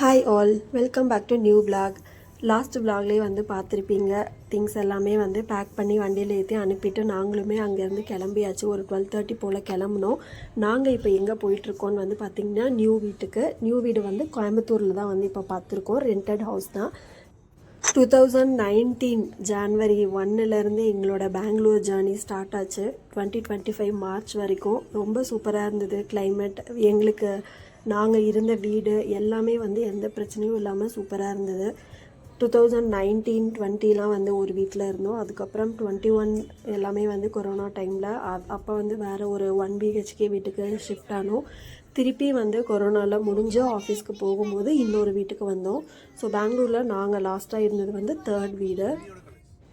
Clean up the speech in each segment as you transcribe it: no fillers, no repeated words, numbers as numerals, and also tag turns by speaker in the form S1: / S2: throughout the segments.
S1: Hi all, welcome back to new vlog. Last vlogலேயே வந்து பார்த்துருப்பீங்க. திங்ஸ் எல்லாமே வந்து பேக் பண்ணி வண்டியில் ஏற்றி அனுப்பிட்டு நாங்களுமே அங்கேருந்து கிளம்பியாச்சு. ஒரு 12:30 போல் கிளம்புனோம். நாங்கள் இப்போ எங்கே போயிட்டுருக்கோன்னு வந்து பார்த்திங்கன்னா நியூ வீட்டுக்கு. நியூ வீடு வந்து கோயம்புத்தூரில் தான் வந்து இப்போ பார்த்துருக்கோம். ரெண்டட் ஹவுஸ் தான். 2019 ஜான்வரி 1லேருந்து எங்களோட பெங்களூர் ஜேர்னி ஸ்டார்ட் ஆச்சு. 2025 மார்ச் வரைக்கும் ரொம்ப சூப்பராக இருந்தது. கிளைமேட், எங்களுக்கு நாங்கள் இருந்த வீடு எல்லாமே வந்து எந்த பிரச்சனையும் இல்லாமல் சூப்பராக இருந்தது. 2019-20 வந்து ஒரு வீட்டில் இருந்தோம். அதுக்கப்புறம் 21 எல்லாமே வந்து கொரோனா டைமில் அப்போ வந்து வேறு ஒரு 1 BHK வீட்டுக்கு ஷிஃப்ட் ஆனோம். திருப்பி வந்து கொரோனாவில் முடிஞ்சு ஆஃபீஸ்க்கு போகும்போது இன்னொரு வீட்டுக்கு வந்தோம். ஸோ பெங்களூரில் நாங்கள் லாஸ்ட்டாக இருந்தது வந்து 3rd வீடு.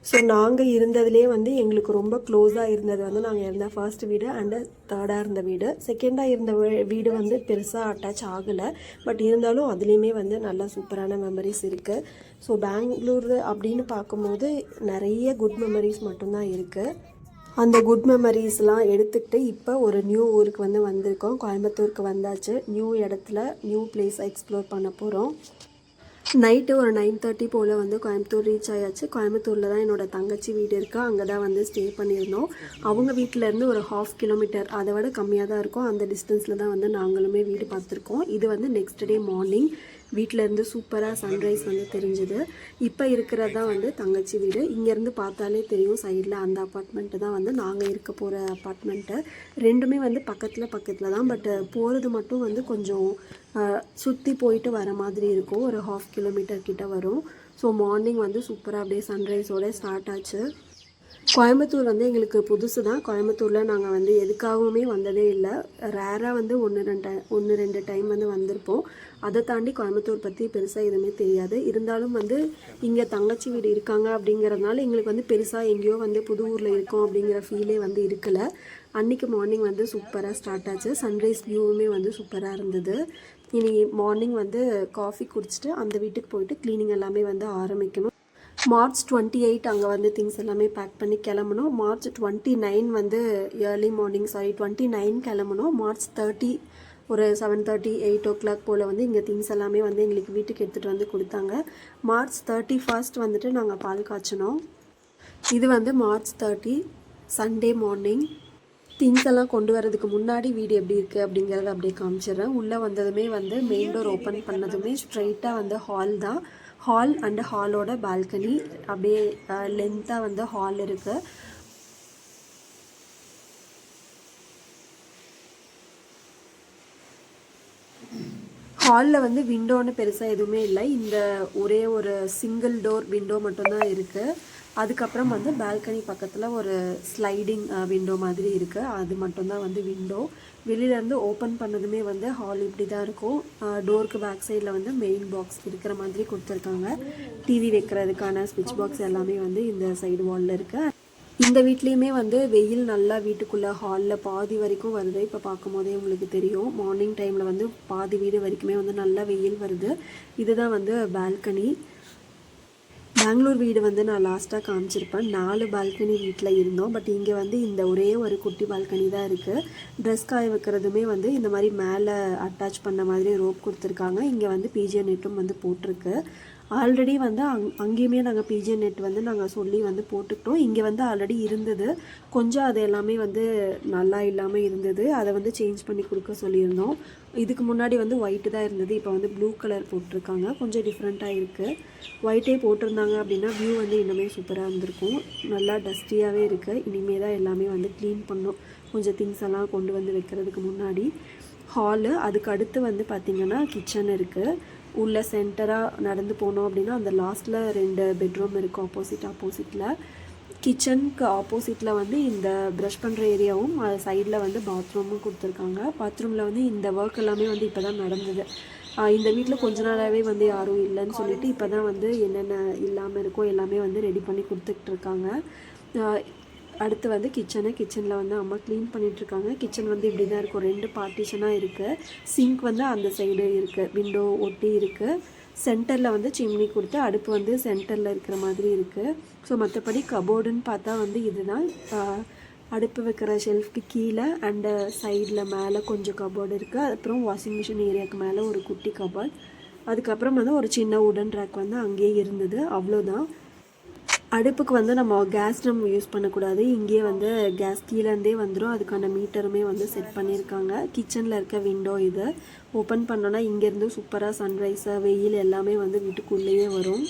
S1: ஸோ நாங்கள் இருந்ததுலேயே வந்து எங்களுக்கு ரொம்ப க்ளோஸாக இருந்தது வந்து நாங்கள் இருந்த ஃபர்ஸ்ட் வீடு அண்டு 3rd இருந்த வீடு. செகண்டாக இருந்த வீடு வந்து பெருசாக அட்டாச் ஆகலை. பட் இருந்தாலும் அதுலேயுமே வந்து நல்ல சூப்பரான மெமரிஸ் இருக்குது. ஸோ பெங்களூர் அப்படின்னு பார்க்கும்போது நிறைய குட் மெமரிஸ் மட்டும்தான் இருக்குது. அந்த குட் மெமரிஸ்லாம் எடுத்துக்கிட்டு இப்போ ஒரு நியூ ஊருக்கு வந்து வந்திருக்கோம். கோயம்புத்தூருக்கு வந்தாச்சு. நியூ இடத்துல நியூ பிளேஸ் எக்ஸ்ப்ளோர் பண்ண போகிறோம். நைட்டு ஒரு 9:30 போல் வந்து கோயம்புத்தூர் ரீச் ஆயாச்சு. கோயம்புத்தூரில் தான் என்னோடய தங்கச்சி வீடு இருக்குது. அங்கே தான் வந்து ஸ்டே பண்ணியிருந்தோம். அவங்க வீட்டிலேருந்து ஒரு 1/2 கிலோமீட்டர், அதை விட கம்மியாக தான் இருக்கும். அந்த டிஸ்டன்ஸில் தான் வந்து நாங்களுமே வீடு பார்த்துருக்கோம். இது வந்து நெக்ஸ்ட் டே மார்னிங் வீட்டிலேருந்து சூப்பராக சன்ரைஸ் வந்து தெரிஞ்சுது. இப்போ இருக்கிறது தான் வந்து தங்கச்சி வீடு. இங்கேருந்து பார்த்தாலே தெரியும் சைடில் அந்த அப்பார்ட்மெண்ட்டு தான் வந்து நாங்கள் இருக்க போகிற அப்பார்ட்மெண்ட்டு. ரெண்டுமே வந்து பக்கத்தில் தான். பட் போகிறது மட்டும் வந்து கொஞ்சம் சுற்றி போயிட்டு வர மாதிரி இருக்கும். ஒரு 1/2 கிலோமீட்டர் கிட்ட வரும். ஸோ மார்னிங் வந்து சூப்பராக அப்படியே சன்ரைஸோடு ஸ்டார்ட் ஆச்சு. கோயம்புத்தூர் வந்து எங்களுக்கு புதுசு தான். கோயம்புத்தூரில் நாங்கள் வந்து எதுக்காகவுமே வந்ததே இல்லை. ரேராக வந்து ஒன்று ரெண்டு டைம் வந்து வந்திருப்போம். அதை தாண்டி கோயம்புத்தூர் பற்றி பெருசாக எதுவுமே தெரியாது. இருந்தாலும் வந்து இங்கே தங்கச்சி வீடு இருக்காங்க அப்படிங்கிறதுனால எங்களுக்கு வந்து பெருசாக எங்கேயோ வந்து புது ஊரில் இருக்கோம் அப்படிங்கிற ஃபீலே வந்து இருக்கலை. அன்றைக்கி மார்னிங் வந்து சூப்பராக ஸ்டார்ட் ஆச்சு. சன்ரைஸ் வியூவுமே வந்து சூப்பராக இருந்தது. இனி மார்னிங் வந்து காஃபி குடிச்சிட்டு அந்த வீட்டுக்கு போயிட்டு க்ளீனிங் எல்லாமே வந்து ஆரம்பிக்கணும். மார்ச் 28 அங்கே வந்து திங்ஸ் எல்லாமே பேக் பண்ணி கிளம்பணும். மார்ச் 29 வந்து ஏர்லி மார்னிங் 29 கிளம்பணும். மார்ச் 30 ஒரு 7:30 8 o'clock போல் வந்து இங்கே திங்ஸ் எல்லாமே வந்து எங்களுக்கு வீட்டுக்கு எடுத்துகிட்டு வந்து கொடுத்தாங்க. மார்ச் 31 வந்துட்டு நாங்கள் பால் காய்ச்சினோம். இது வந்து மார்ச் 30 சண்டே மார்னிங். திங்ஸ் எல்லாம் கொண்டு வரதுக்கு முன்னாடி வீடு எப்படி இருக்குது அப்படிங்கிறத அப்படியே காமிச்சிடுறேன். உள்ளே வந்ததுமே வந்து மெயின் டோர் ஓப்பன் பண்ணதுமே ஸ்ட்ரைட்டாக வந்து ஹால் தான். ஹால் அண்ட் ஹாலோட பால்கனி அப்படியே லென்த்தாக வந்து ஹால் இருக்குது. ஹாலில் வந்து விண்டோன்னு பெருசாக எதுவுமே இல்லை. இந்த ஒரே ஒரு சிங்கிள் டோர் விண்டோ மட்டும்தான் இருக்குது. அதுக்கப்புறம் வந்து பால்கனி பக்கத்தில் ஒரு ஸ்லைடிங் விண்டோ மாதிரி இருக்குது. அது மட்டும்தான் வந்து விண்டோ. வெளியிலேருந்து ஓப்பன் பண்ணதுமே வந்து ஹால் இப்படி தான் இருக்கும். டோருக்கு பேக் சைடில் வந்து மெயின் பாக்ஸ் இருக்கிற மாதிரி கொடுத்துருக்காங்க. டிவி வைக்கிறதுக்கான ஸ்விட்ச் பாக்ஸ் எல்லாமே வந்து இந்த சைடு வாலில் இருக்குது. இந்த வீட்லேயுமே வந்து வெயில் நல்லா வீட்டுக்குள்ளே ஹாலில் பாதி வரைக்கும் வருது. இப்போ பார்க்கும் போதே உங்களுக்கு தெரியும். மார்னிங் டைமில் வந்து பாதி வீடு வரைக்குமே வந்து நல்லா வெயில் வருது. இதுதான் வந்து பால்கனி. பெங்களூர் வீடு வந்து நான் லாஸ்ட்டாக காமிச்சிருப்பேன். 4 பால்கனி வீட்டில் இருந்தோம். பட் இங்கே வந்து இந்த ஒரே ஒரு குட்டி பால்கனி தான் இருக்குது. ட்ரெஸ் காய வைக்கிறதுமே வந்து இந்த மாதிரி மேலே அட்டாச் பண்ண மாதிரி ரோப் கொடுத்துருக்காங்க. இங்கே வந்து பிஜிஎன் நெட்டும் வந்து போட்டிருக்கு. ஆல்ரெடி வந்து அங்கேயுமே நாங்கள் பிஜிஎன் நெட் வந்து நாங்கள் சொல்லி வந்து போட்டுக்கிட்டோம். இங்கே வந்து ஆல்ரெடி இருந்தது. கொஞ்சம் அது எல்லாமே வந்து நல்லா இல்லாமல் இருந்தது. அதை வந்து சேஞ்ச் பண்ணி கொடுக்க சொல்லியிருந்தோம். இதுக்கு முன்னாடி வந்து ஒயிட்டு தான் இருந்தது. இப்போ வந்து ப்ளூ கலர் போட்டிருக்காங்க. கொஞ்சம் டிஃப்ரெண்ட்டாக இருக்குது. ஒயிட்டே போட்டிருந்தாங்க அப்படின்னா வியூ வந்து இன்னுமே சூப்பராக இருந்திருக்கும். நல்லா டஸ்டியாகவே இருக்குது. இனிமேல் தான் எல்லாமே வந்து க்ளீன் பண்ணோம். கொஞ்சம் திங்ஸ் எல்லாம் கொண்டு வந்து வைக்கிறதுக்கு முன்னாடி. ஹாலு, அதுக்கு அடுத்து வந்து பார்த்திங்கன்னா கிச்சன் இருக்குது. உள்ள சென்டராக நடந்து போனோம் அப்படின்னா அந்த லாஸ்ட்டில் 2 பெட்ரூம் இருக்குது ஆப்போசிட்டில். கிச்சனுக்கு ஆப்போசிட்டில் வந்து இந்த ப்ரஷ் பண்ணுற ஏரியாவும் சைடில் வந்து பாத்ரூமும் கொடுத்துருக்காங்க. பாத்ரூமில் வந்து இந்த ஒர்க் எல்லாமே வந்து இப்போ தான் நடந்தது. இந்த வீட்டில் கொஞ்ச நாளாகவே வந்து யாரும் இல்லைன்னு சொல்லிட்டு இப்போ தான் வந்து என்னென்ன இல்லாமல் இருக்கோ எல்லாமே வந்து ரெடி பண்ணி கொடுத்துட்ருக்காங்க. அடுத்து வந்து கிச்சனில் வந்து அம்மா க்ளீன் பண்ணிகிட்ருக்காங்க. கிச்சன் வந்து இப்படி தான் இருக்கும். 2 பார்ட்டிஷனாக இருக்குது. சிங்க் வந்து அந்த சைடு இருக்குது. விண்டோ ஒட்டி இருக்குது. சென்டரில் வந்து சிம்னி கொடுத்து அடுப்பு வந்து சென்டரில் இருக்கிற மாதிரி இருக்குது. ஸோ மற்றபடி கபோர்டுன்னு பார்த்தா வந்து இதுதான். அடுப்பு வைக்கிற ஷெல்ஃப்க்கு கீழே அண்டு சைடில் மேலே கொஞ்சம் கபோர்டு இருக்குது. அப்புறம் வாஷிங் மிஷின் ஏரியாவுக்கு மேலே ஒரு குட்டி கபோர்ட். அதுக்கப்புறம் வந்து ஒரு சின்ன உடன் ரேக் வந்து அங்கேயே இருந்தது, அவ்வளோதான். அடுப்புக்கு வந்து நம்ம கேஸ் ட்ரம் யூஸ் பண்ணக்கூடாது, இங்கேயே வந்து கேஸ் கீழேருந்தே வந்துடும். அதுக்கான மீட்டருமே வந்து செட் பண்ணியிருக்காங்க. கிச்சனில் இருக்க விண்டோ இது ஓப்பன் பண்ணோன்னா இங்கேருந்து சூப்பராக சன்ரைஸு வெயில் எல்லாமே வந்து வீட்டுக்குள்ளேயே வரும்.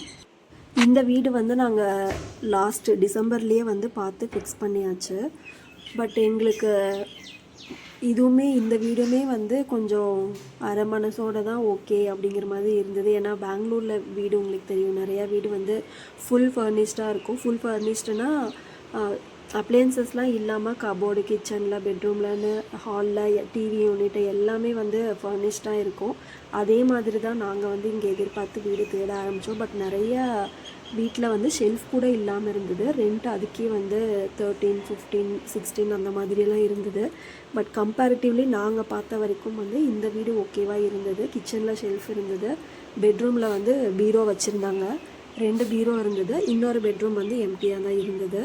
S1: இந்த வீடு வந்து நாங்கள் லாஸ்ட் டிசம்பர்லேயே வந்து பார்த்து ஃபிக்ஸ் பண்ணியாச்சு. பட் எங்களுக்கு இதுவுமே இந்த வீடுமே வந்து கொஞ்சம் அரை மனசோட தான் ஓகே அப்படிங்கிற மாதிரி இருந்தது. ஏன்னா பெங்களூரில் வீடு உங்களுக்கு தெரியும், நிறையா வீடு வந்து ஃபுல் ஃபர்னிஷ்டாக இருக்கும். ஃபுல் ஃபர்னிஷ்டுனா அப்ளையன்சஸ்லாம் இல்லாமல் கபோர்டு, கிச்சனில், பெட்ரூம்லன்னு, ஹாலில், டிவி யூனிட்டு எல்லாமே வந்து ஃபர்னிஷ்டாக இருக்கும். அதே மாதிரி தான் நாங்கள் வந்து இங்கே எதிர்பார்த்து வீடு தேட ஆரம்பித்தோம். பட் நிறையா வீட்டில் வந்து ஷெல்ஃப் கூட இல்லாமல் இருந்தது. ரெண்ட் அதுக்கே வந்து 13, 15, 16 அந்த மாதிரியெல்லாம் இருந்தது. பட் கம்பேரிட்டிவ்லி நாங்கள் பார்த்த வரைக்கும் வந்து இந்த வீடு ஓகேவாக இருந்தது. கிச்சனில் ஷெல்ஃப் இருந்தது, பெட்ரூமில் வந்து பீரோ வச்சுருந்தாங்க, 2 பீரோ இருந்தது, இன்னொரு பெட்ரூம் வந்து எம்டியாக தான் இருந்தது.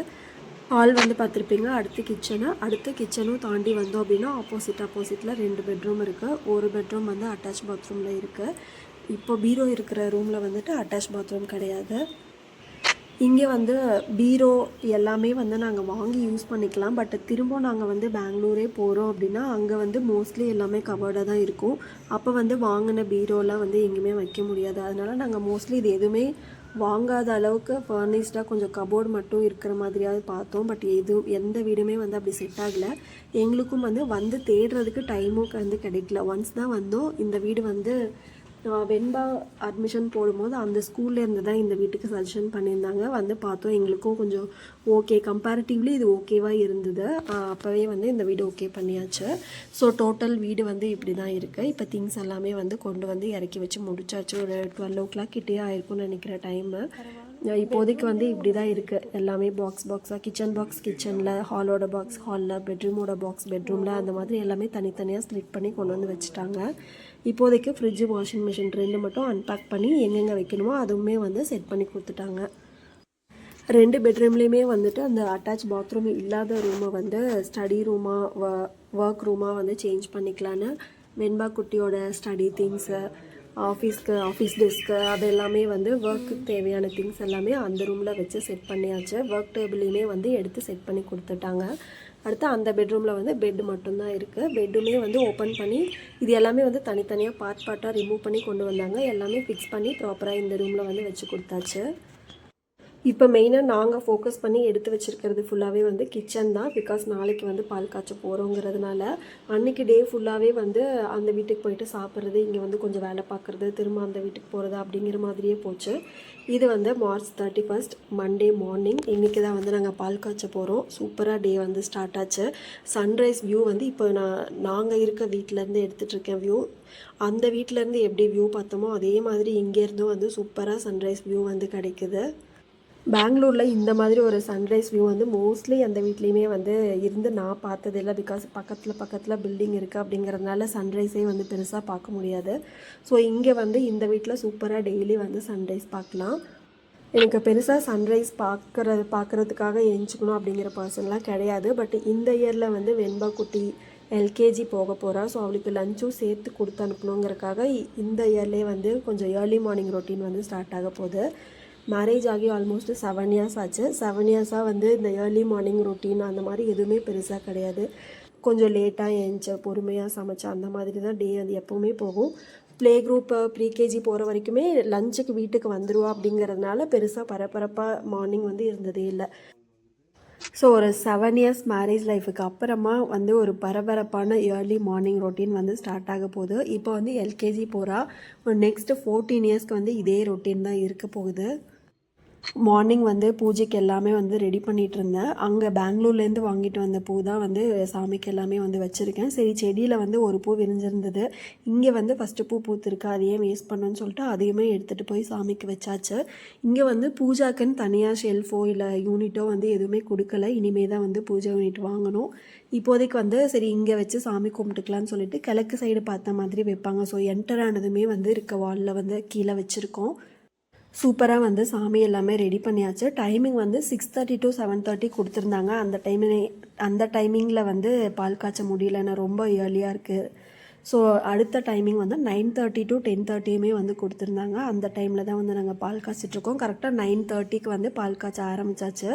S1: ஹால் வந்து பார்த்துருப்பீங்க. அடுத்து கிச்சனும் தாண்டி வந்தோம் அப்படின்னா ஆப்போசிட்டில் 2 பெட்ரூம் இருக்குது. ஒரு பெட்ரூம் வந்து அட்டாச் பாத்ரூமில் இருக்குது. இப்போ பீரோ இருக்கிற ரூமில் வந்துட்டு அட்டாச் பாத்ரூம் கிடையாது. இங்கே வந்து பீரோ எல்லாமே வந்து நாங்கள் வாங்கி யூஸ் பண்ணிக்கலாம். பட் திரும்ப நாங்கள் வந்து பெங்களூரே போகிறோம் அப்படின்னா அங்கே வந்து மோஸ்ட்லி எல்லாமே கவர்டாக தான் இருக்கும். அப்போ வந்து வாங்கின பீரோலாம் வந்து எங்கேயுமே வைக்க முடியாது. அதனால் நாங்கள் மோஸ்ட்லி இது எதுவுமே வாங்காத அளவுக்கு ஃபர்னிஷ்டாக கொஞ்சம் கபோர்டு மட்டும் இருக்கிற மாதிரியாவது பார்த்தோம். பட் எந்த வீடுமே வந்து அப்படி செட் ஆகலை. எங்களுக்கும் வந்து தேடுறதுக்கு டைமும் வந்து கிடைக்கல. ஒன்ஸ் தான் வந்தோம். இந்த வீடு வந்து வெண்பா அட்மிஷன் போடும்போது அந்த ஸ்கூல்லேருந்து தான் இந்த வீட்டுக்கு சஜஷன் பண்ணியிருந்தாங்க. வந்து பார்த்தோம், எங்களுக்கும் கொஞ்சம் ஓகே, கம்பேரிட்டிவ்லி இது ஓகேவாக இருந்தது. அப்போவே வந்து இந்த வீடு ஓகே பண்ணியாச்சு. ஸோ டோட்டல் வீடு வந்து இப்படி தான் இருக்குது. இப்போ திங்ஸ் எல்லாமே வந்து கொண்டு வந்து இறக்கி வச்சு முடிச்சாச்சு. ஒரு 12 o'clock கிட்டே ஆயிருக்கும்னு நினைக்கிற டைமு. இப்போதைக்கு வந்து இப்படி தான் இருக்குது. எல்லாமே பாக்ஸாக, கிச்சன் பாக்ஸ் கிச்சனில், ஹாலோட பாக்ஸ் ஹாலில், பெட்ரூமோட பாக்ஸ் பெட்ரூமில், அந்த மாதிரி எல்லாமே தனித்தனியாக ஸ்ப்ளிட் பண்ணி கொண்டு வந்து வச்சுட்டாங்க. இப்போதைக்கு ஃப்ரிட்ஜு, வாஷிங் மிஷின் 2 மட்டும் அன்பேக் பண்ணி எங்கெங்கே வைக்கணுமோ அதுவுமே வந்து செட் பண்ணி கொடுத்துட்டாங்க. 2 பெட்ரூம்லேயுமே வந்துட்டு அந்த அட்டாச் பாத்ரூம் இல்லாத ரூமை வந்து ஸ்டடி ரூமாக, ஒர்க் ரூமாக வந்து சேஞ்ச் பண்ணிக்கலான்னு வெண்பா குட்டியோட ஸ்டடி திங்ஸு, ஆஃபீஸ் டெஸ்க்கு, அது எல்லாமே வந்து ஒர்க்குக்கு தேவையான திங்ஸ் எல்லாமே அந்த ரூமில் வச்சு செட் பண்ணியாச்சு. ஒர்க் டேபிளையுமே வந்து எடுத்து செட் பண்ணி கொடுத்துட்டாங்க. அடுத்து அந்த பெட்ரூமில் வந்து பெட்டு மட்டும்தான் இருக்குது. பெட்டுமே வந்து ஓப்பன் பண்ணி இது எல்லாமே வந்து தனித்தனியாக பார்ட்டாக ரிமூவ் பண்ணி கொண்டு வந்தாங்க. எல்லாமே ஃபிக்ஸ் பண்ணி ப்ராப்பராக இந்த ரூமில் வந்து வச்சு கொடுத்தாச்சு. இப்போ மெயினாக நாங்கள் ஃபோக்கஸ் பண்ணி எடுத்து வச்சுருக்கிறது ஃபுல்லாகவே வந்து கிச்சன் தான். பிகாஸ் நாளைக்கு வந்து பால் காய்ச்ச போகிறோங்கிறதுனால அன்றைக்கி டே ஃபுல்லாகவே வந்து அந்த வீட்டுக்கு போயிட்டு சாப்பிட்றது, இங்கே வந்து கொஞ்சம் வேலை பார்க்குறது, திரும்ப அந்த வீட்டுக்கு போகிறது அப்படிங்கிற மாதிரியே போச்சு. இது வந்து March 31 மண்டே மார்னிங். இன்றைக்கி தான் வந்து நாங்கள் பால் காய்ச்ச போகிறோம். சூப்பராக டே வந்து ஸ்டார்ட் ஆச்சு. சன்ரைஸ் வியூ வந்து இப்போ நாங்கள் இருக்க வீட்டிலேருந்து எடுத்துகிட்ருக்கேன் வியூ. அந்த வீட்டிலேருந்து எப்படி வியூ பார்த்தோமோ அதே மாதிரி இங்கேருந்தும் வந்து சூப்பராக சன்ரைஸ் வியூ வந்து கிடைக்குது. பெங்களூரில் இந்த மாதிரி ஒரு சன்ரைஸ் வியூ வந்து மோஸ்ட்லி அந்த வீட்லேயுமே வந்து இருந்து நான் பார்த்ததில்லை. பிகாஸ் பக்கத்தில் பில்டிங் இருக்குது அப்படிங்கிறதுனால சன்ரைஸே வந்து பெருசாக பார்க்க முடியாது. ஸோ இங்கே வந்து இந்த வீட்டில் சூப்பராக டெய்லி வந்து சன்ரைஸ் பார்க்கலாம். எனக்கு பெருசாக சன்ரைஸ் பார்க்குறதுக்காக எழுஞ்சிக்கணும் அப்படிங்கிற பர்சன்லாம் கிடையாது. பட் இந்த இயரில் வந்து வெண்பா குட்டி எல்கேஜி போக போகிறா. ஸோ அவளுக்கு லஞ்சும் சேர்த்து கொடுத்து அனுப்பணுங்கிறக்காக இந்த இயர்லேயே வந்து கொஞ்சம் ஏர்லி மார்னிங் ரொட்டீன் வந்து ஸ்டார்ட் ஆக போகுது. மேரேஜ் ஆகி ஆல்மோஸ்ட் 7 years ஆச்சு. 7 yearsஆக வந்து இந்த ஏர்லி மார்னிங் ரொட்டீன் அந்த மாதிரி எதுவுமே பெருசாக கிடையாது. கொஞ்சம் லேட்டாக எழுந்துச்சு, பொறுமையாக சமைச்சா, அந்த மாதிரி தான் டே அது எப்போவுமே போகும். ப்ளே குரூப், ப்ரீகேஜி போகிற வரைக்குமே லஞ்சுக்கு வீட்டுக்கு வந்துடுவா அப்படிங்கிறதுனால பெருசாக பரபரப்பாக மார்னிங் வந்து இருந்ததே இல்லை. ஸோ ஒரு 7 years மேரேஜ் லைஃபுக்கு அப்புறமா வந்து ஒரு பரபரப்பான ஏர்லி மார்னிங் ரொட்டீன் வந்து ஸ்டார்ட் ஆக போகுது. இப்போ வந்து எல்கேஜி போகிறா. நெக்ஸ்ட்டு 14 yearsக்கு வந்து இதே ரொட்டீன் தான் இருக்க போகுது. மார்னிங் வந்து பூஜைக்கு எல்லாமே வந்து ரெடி பண்ணிகிட்டு இருந்தேன். அங்கே பெங்களூர்லேருந்து வாங்கிட்டு வந்த பூ தான் வந்து சாமிக்கு எல்லாமே வந்து வச்சுருக்கேன். சரி, செடியில் வந்து ஒரு பூ விரிஞ்சிருந்தது, இங்கே வந்து ஃபஸ்ட்டு பூ பூத்துருக்கு, அதையே வேஸ்ட் பண்ணுன்னு சொல்லிட்டு அதையுமே எடுத்துகிட்டு போய் சாமிக்கு வச்சாச்சு. இங்கே வந்து பூஜாக்குன்னு தனியாக ஷெல்ஃபோ இல்லை யூனிட்டோ வந்து எதுவுமே கொடுக்கல. இனிமே தான் வந்து பூஜை யூனிட் வாங்கணும். இப்போதைக்கு வந்து சரி இங்கே வச்சு சாமி கும்பிட்டுக்கலான்னு சொல்லிட்டு கிழக்கு சைடு பார்த்த மாதிரி வைப்பாங்க. ஸோ என்டர் ஆனதுமே வந்து இருக்க வாலில் வந்து கீழே வச்சுருக்கோம். சூப்பராக வந்து சாமி எல்லாமே ரெடி பண்ணியாச்சு. டைமிங் வந்து 6:30 to 7:30 கொடுத்துருந்தாங்க. அந்த டைமிங்கில் வந்து பால் காய்ச்ச முடியலன்னு ரொம்ப ஏர்லியாக இருக்குது, ஸோ அடுத்த டைமிங் வந்து 9:30 to 10:30 வந்து கொடுத்துருந்தாங்க. அந்த டைமில் தான் வந்து நாங்கள் பால் காய்ச்சிட்ருக்கோம். கரெக்டாக 9:30க்கு வந்து பால் காய்ச்ச ஆரம்பித்தாச்சு.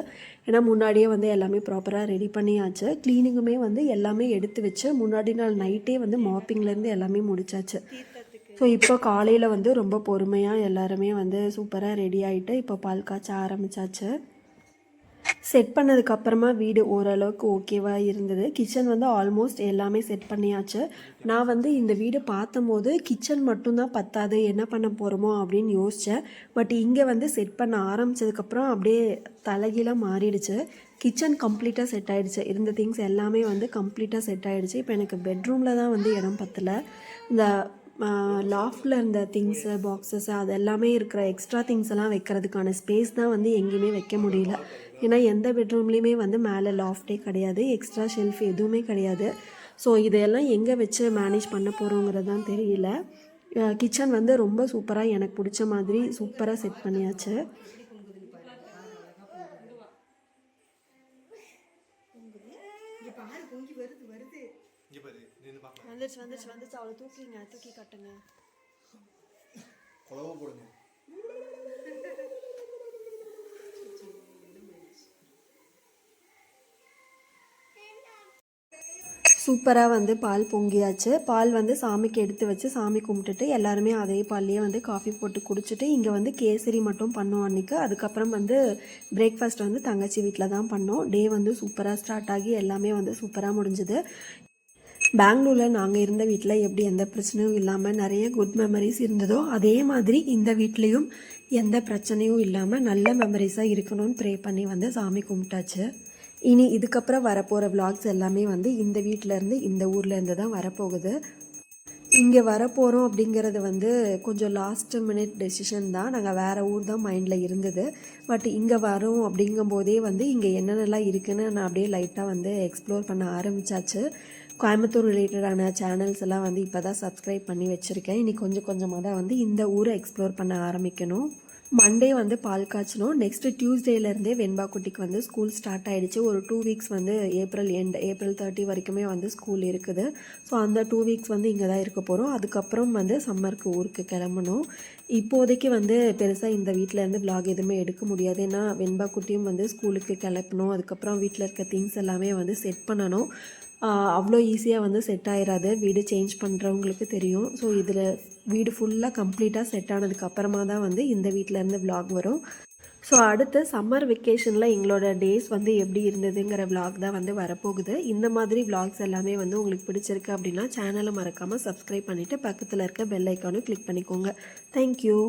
S1: ஏன்னா முன்னாடியே வந்து எல்லாமே ப்ராப்பராக ரெடி பண்ணியாச்சு. க்ளீனிங்குமே வந்து எல்லாமே எடுத்து வச்சு முன்னாடி நாள் நைட்டே வந்து மாப்பிங்லேருந்து எல்லாமே முடிச்சாச்சு. ஸோ இப்போ காலையில் வந்து ரொம்ப பொறுமையாக எல்லாருமே வந்து சூப்பராக ரெடி ஆகிட்டு இப்போ பால் காய்ச்ச ஆரம்பித்தாச்சு. செட் பண்ணதுக்கப்புறமா வீடு ஓரளவுக்கு ஓகேவாக இருந்தது. கிச்சன் வந்து ஆல்மோஸ்ட் எல்லாமே செட் பண்ணியாச்சு. நான் வந்து இந்த வீடு பார்த்தம்போது கிச்சன் மட்டும்தான் பத்தாது, என்ன பண்ண போகிறோமோ அப்படின்னு யோசித்தேன். பட் இங்கே வந்து செட் பண்ண ஆரம்பித்ததுக்கப்புறம் அப்படியே தலைகீழாக மாறிடுச்சு. கிச்சன் கம்ப்ளீட்டாக செட் ஆகிடுச்சு. இருந்த திங்ஸ் எல்லாமே வந்து கம்ப்ளீட்டாக செட் ஆகிடுச்சு. இப்போ எனக்கு பெட்ரூமில் தான் வந்து இடம் பத்தலை. இந்த லாஃப்டில் இருந்த திங்ஸு பாக்ஸஸ் அது எல்லாமே இருக்கிற எக்ஸ்ட்ரா திங்ஸ் எல்லாம் வைக்கிறதுக்கான ஸ்பேஸ் தான் வந்து எங்கேயுமே வைக்க முடியல. ஏன்னா எந்த பெட்ரூம்லேயுமே வந்து மேலே லாஃப்டே கிடையாது, எக்ஸ்ட்ரா ஷெல்ஃப் எதுவுமே கிடையாது. ஸோ இதையெல்லாம் எங்கே வச்சு மேனேஜ் பண்ண போகிறோங்கிறது தான் தெரியல. கிச்சன் வந்து ரொம்ப சூப்பராக எனக்கு பிடிச்ச மாதிரி சூப்பராக செட் பண்ணியாச்சு. வந்துச்சு அவளை தூக்கி கட்டுங்க. சூப்பராக வந்து பால் பொங்கியாச்சு. பால் வந்து சாமிக்கு எடுத்து வச்சு சாமி கும்பிட்டுட்டு எல்லாருமே அதே பால்லையே வந்து காஃபி போட்டு குடிச்சிட்டு இங்கே வந்து கேசரி மட்டும் பண்ணோம் அன்றைக்கி. அதுக்கப்புறம் வந்து பிரேக்ஃபாஸ்ட் வந்து தங்கச்சி வீட்டில் தான் பண்ணோம். டே வந்து சூப்பராக ஸ்டார்ட் ஆகி எல்லாமே வந்து சூப்பராக முடிஞ்சுது. பெங்களூரில் நாங்கள் இருந்த வீட்டில் எப்படி எந்த பிரச்சனையும் இல்லாமல் நிறைய குட் மெமரிஸ் இருந்ததோ அதே மாதிரி இந்த வீட்லேயும் எந்த பிரச்சனையும் இல்லாமல் நல்ல மெமரிஸாக இருக்கணும்னு ப்ரே பண்ணி வந்து சாமி கும்பிட்டாச்சு. இனி இதுக்கப்புறம் வரப்போகிற விளாக்ஸ் எல்லாமே வந்து இந்த வீட்டிலேருந்து இந்த ஊர்லேருந்து தான் வரப்போகுது. இங்கே வரப்போகிறோம் அப்படிங்கிறது வந்து கொஞ்சம் லாஸ்ட் மினிட் டெசிஷன் தான். நாங்கள் வேறு ஊர் தான் மைண்டில் இருந்தது. பட் இங்கே வரோம் அப்படிங்கும்போதே வந்து இங்கே என்னென்னலாம் இருக்குதுன்னு நான் அப்படியே லைட்டாக வந்து எக்ஸ்ப்ளோர் பண்ண ஆரம்பித்தாச்சு. கோயம்புத்தூர் ரிலேட்டடான சேனல்ஸ் எல்லாம் வந்து இப்போ தான் சப்ஸ்கிரைப் பண்ணி வச்சுருக்கேன். இனி கொஞ்சம் கொஞ்சமாக தான் வந்து இந்த ஊரை எக்ஸ்ப்ளோர் பண்ண ஆரம்பிக்கணும். மண்டே வந்து பால் காய்ச்சணும். நெக்ஸ்ட்டு டியூஸ்டேலேருந்தே வெண்பா குட்டிக்கு வந்து ஸ்கூல் ஸ்டார்ட் ஆகிடுச்சு. ஒரு 2 வீக்ஸ் வந்து ஏப்ரல் 30 வரைக்குமே வந்து ஸ்கூல் இருக்குது. ஸோ அந்த 2 வீக்ஸ் வந்து இங்கே தான் இருக்க போகிறோம். அதுக்கப்புறம் வந்து சம்மருக்கு ஊருக்கு கிளம்பணும். இப்போதைக்கு வந்து பெருசாக இந்த வீட்டிலேருந்து விலாக் எதுவுமே எடுக்க முடியாது. ஏன்னா வெண்பா குட்டியும் வந்து ஸ்கூலுக்கு கிளப்பணும். அதுக்கப்புறம் வீட்டில் இருக்க திங்ஸ் எல்லாமே வந்து செட் பண்ணணும். அவ்வளோ ஈஸியாக வந்து செட் ஆகிடாது. வீடு சேஞ்ச் பண்ணுறவங்களுக்கு தெரியும். ஸோ இதில் வீடு ஃபுல்லாக கம்ப்ளீட்டாக செட் ஆனதுக்கப்புறமா தான் வந்து இந்த வீட்டிலேருந்து விலாக் வரும். ஸோ அடுத்து சம்மர் வெக்கேஷனில் எங்களோட டேஸ் வந்து எப்படி இருந்ததுங்கிற விலாக் தான் வந்து வரப்போகுது. இந்த மாதிரி விலாக்ஸ் எல்லாமே வந்து உங்களுக்கு பிடிச்சிருக்கு அப்படின்னா சேனலை மறக்காமல் சப்ஸ்கிரைப் பண்ணிவிட்டு பக்கத்தில் இருக்க பெல் ஐக்கானும் கிளிக் பண்ணிக்கோங்க. தேங்க்யூ.